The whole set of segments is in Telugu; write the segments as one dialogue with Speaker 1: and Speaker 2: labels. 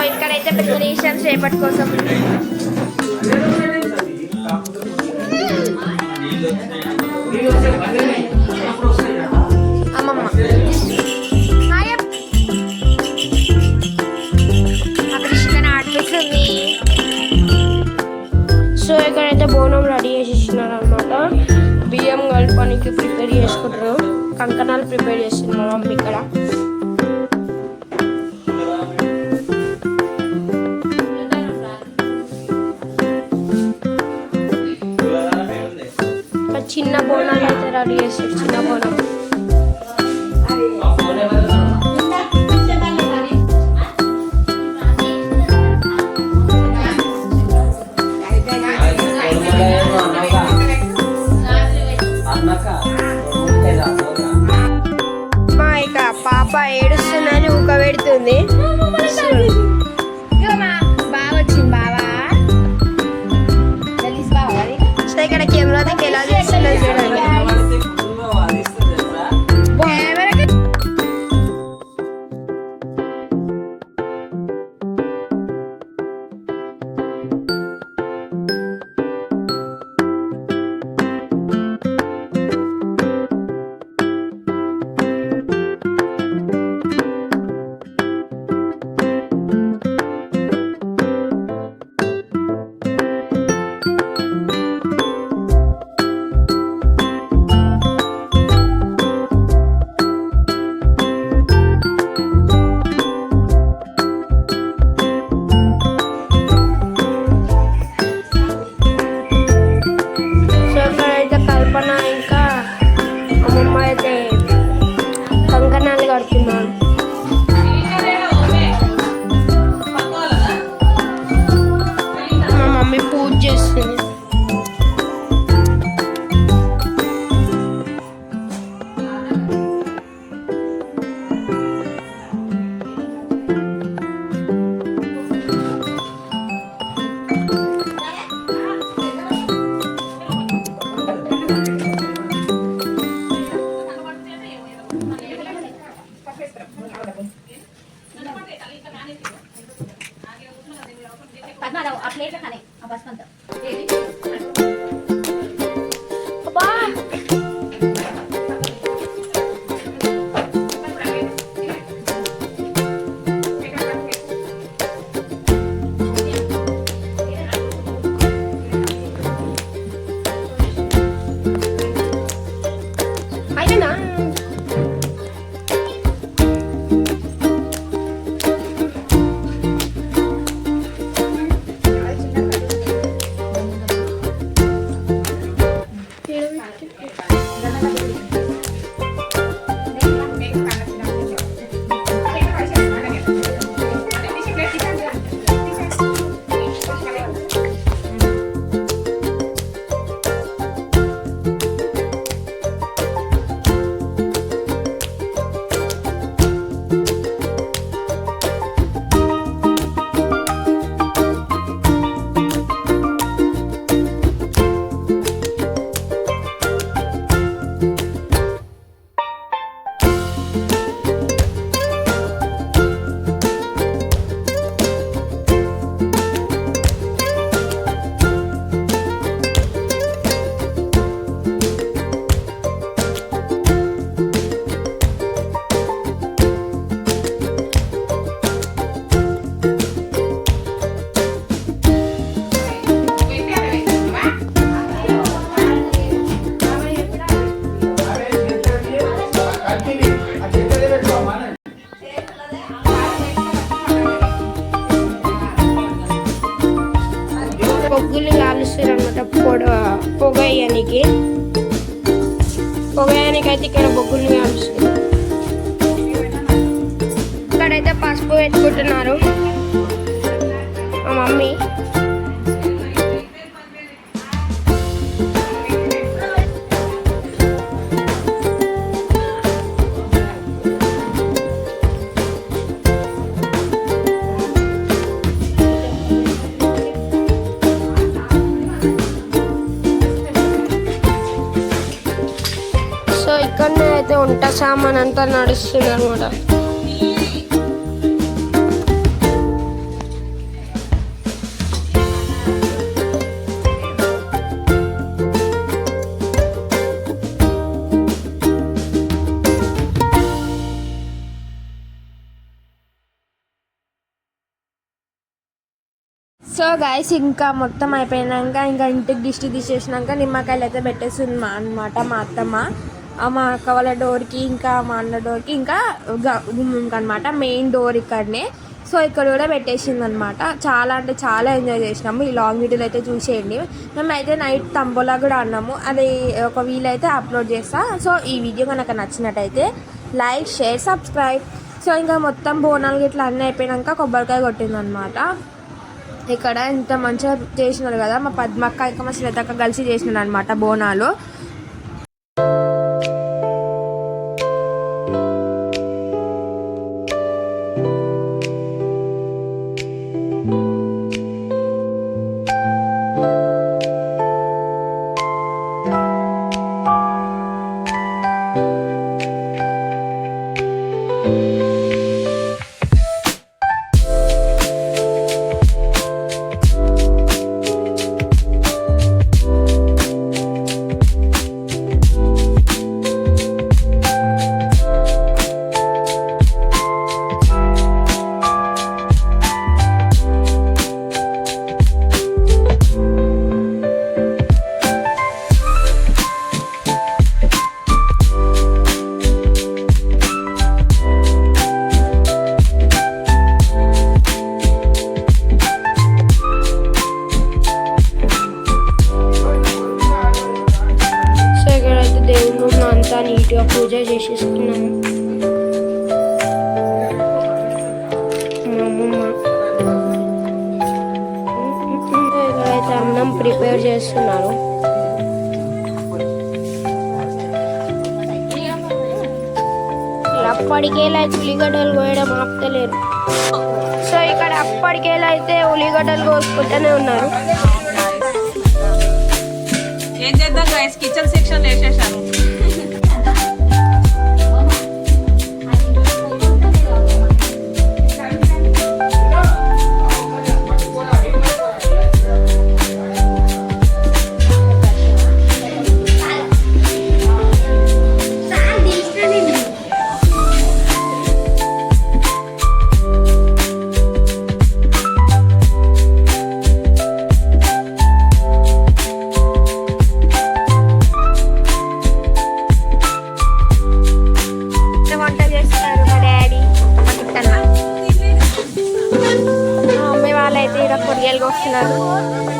Speaker 1: ఇక్కడైతే ప్రిపరేషన్ రేపటి కోసం అమ్మమ్మ అక్కడ చికెన్ ఆడిపిస్తుంది. సో ఇక్కడైతే బోనం రెడీ చేసి ఇచ్చినారు అనమాట. బియ్యం కలపడానికి ప్రిపేర్ చేసుకుంటారు. కంకణాలు ప్రిపేర్ చేస్తుంది మా మమ్మీ ఇక్కడ. చిన్న బోనాలు అయితే రెడీ చేస్తారు. చిన్న బోనం ఇక పాప ఏడుస్తుందని ఊక పెడుతుంది. బాగా వచ్చింది బావా. సో ఇక్కడ కెమెరా దగ్గర ఎలా చేస్తుందో చూడండి. ఇంకా అమ్మమ్మ అయితే కంకణాలు కడుతున్నాను. మా మమ్మీ పూజ చేస్తుంది. పొగ్గులు కాలుస్తారు అనమాట. పొగయ్యానికి అయితే ఇక్కడ బొగ్గులు కాలుస్తారు. ఇక్కడైతే పసుపు పెట్టుకుంటున్నారు మా మమ్మీ. ఇక్కడనే అయితే వంట సామాన్ అంతా నడుస్తుంది అనమాట. సో గైస్ ఇంకా మొత్తం అయిపోయినాక ఇంకా ఇంటికి దిష్టి తీసేసినాక నిమ్మకాయలు అయితే పెట్టేస్తుంది అనమాట మా అత్తమ్మ. మా అక్క వాళ్ళ డోర్కి ఇంకా మా అన్న డోర్కి ఇంకా గుమ్మంకి అనమాట, మెయిన్ డోర్ ఇక్కడనే. సో ఇక్కడ కూడా పెట్టేసింది అనమాట. చాలా అంటే చాలా ఎంజాయ్ చేసినాము. ఈ లాంగ్ వీడియోలు అయితే చూసేయండి. మేమైతే నైట్ తంబోలా కూడా అన్నాము, అది ఒక వీలైతే అప్లోడ్ చేస్తా. సో ఈ వీడియో కనుక నచ్చినట్టయితే లైక్, షేర్, సబ్స్క్రైబ్. సో ఇంకా మొత్తం బోనాలు ఇట్లా అన్నీ అయిపోయాక కొబ్బరికాయ కొట్టిందనమాట. ఇక్కడ ఇంత మంచిగా చేసినారు కదా, మా పద్మక్క ఇంకా మా శ్వేతక్క కలిసి చేసినారు అనమాట బోనాలు. అంతా నీట్గా పూజ చేసేసుకున్నాము. మా అమ్మమ్మ అయితే అన్నం ప్రిపేర్ చేస్తున్నారు. అప్పటికేలా ఉల్లిగడ్డలు కోయడం ఆపుతలేరు. సో ఇక్కడ అప్పటికేలా అయితే ఉల్లిగడ్డలు కోసుకుంటూనే ఉన్నారు.
Speaker 2: ఏం చేద్దాం గైస్, కిచెన్ సెక్షన్ వేసేసాను.
Speaker 1: పొడియాలు వస్తున్నారు.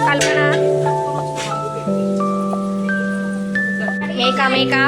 Speaker 1: కల్పన మేకా మేకా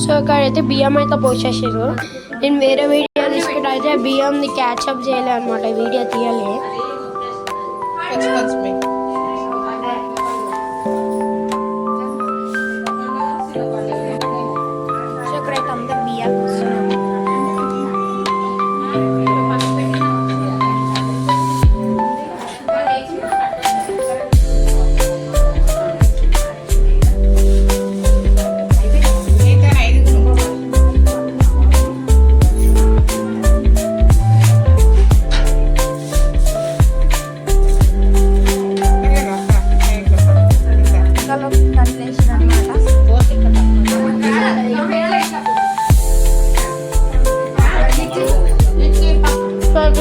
Speaker 1: సో ఇక్కడ అయితే బియ్యం అయితే పోసేసారు. నేను వేరే వీడియో తీసుకుంటే అయితే బియ్యంది క్యాచప్ చేయలే అనమాట, వీడియో తీయలే.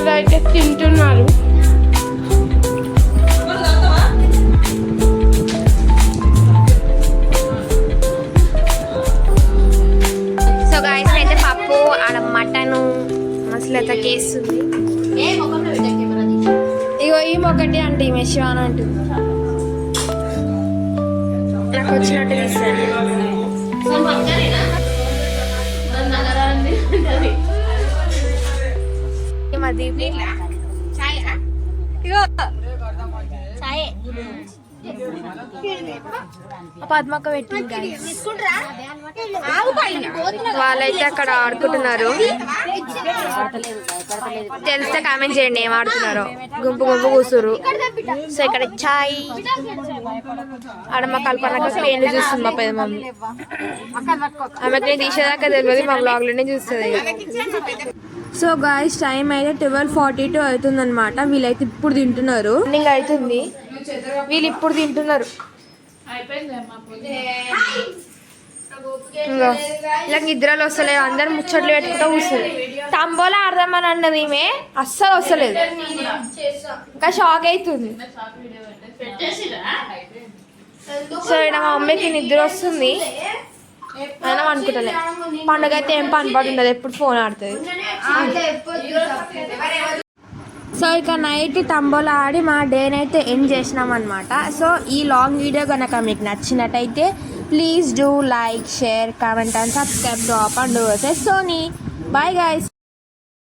Speaker 1: అయితే తింటున్నారు. సో గాయస్ అయితే పప్పు ఆడ మటను మసలతో కేస్తుంది. ఇగో ఈ ఒకటి అంటే ఈమె శివాన్ అంటుంది, నాకు వచ్చినట్టు తీస్తాను. పద్మక్క పెట్టింది. వాళ్ళైతే అక్కడ ఆడుకుంటున్నారు. తెలిస్తే కామెంట్ చేయండి ఏం ఆడుతున్నారో. గుంపు గుంపు కూసురు. సో ఇక్కడ చాయ్ ఆడ మా కల్పనక పెయిన్ చూస్తుంది మా పెద్ద మమ్మీ. ఆమెకు నేను తీసేదాకా తెలియదు, మా బ్లాగ్ లోనే చూస్తుంది. సో గాయస్ టైం అయితే 12:42 అవుతుంది అనమాట. వీళ్ళైతే ఇప్పుడు తింటున్నారు. మార్నింగ్ అవుతుంది, వీళ్ళు ఇప్పుడు తింటున్నారు. ఇంకో ఇలా నిద్రలు వస్తలేవు, అందరు ముచ్చట్లు పెట్టుకుంటూ కూర్చుంది. తంబోలా ఆడదామని అన్నది ఈమె, అస్సలు వస్తలేదు. ఇంకా షాక్ అవుతుంది. సో ఇక్కడ మా మమ్మీకి నిద్ర వస్తుంది అయినా అనుకుంటలే. పండుగ అయితే ఏం పని పడి ఉండదు, ఎప్పుడు ఫోన్ ఆడుతుంది. సో ఇక నైట్ తంబోలా ఆడి మా డేని అయితే ఎండ్ చేసినాం అనమాట. సో ఈ లాంగ్ వీడియో కనుక మీకు నచ్చినట్టయితే please do like, share, comment and subscribe to up and Sony. Bye guys.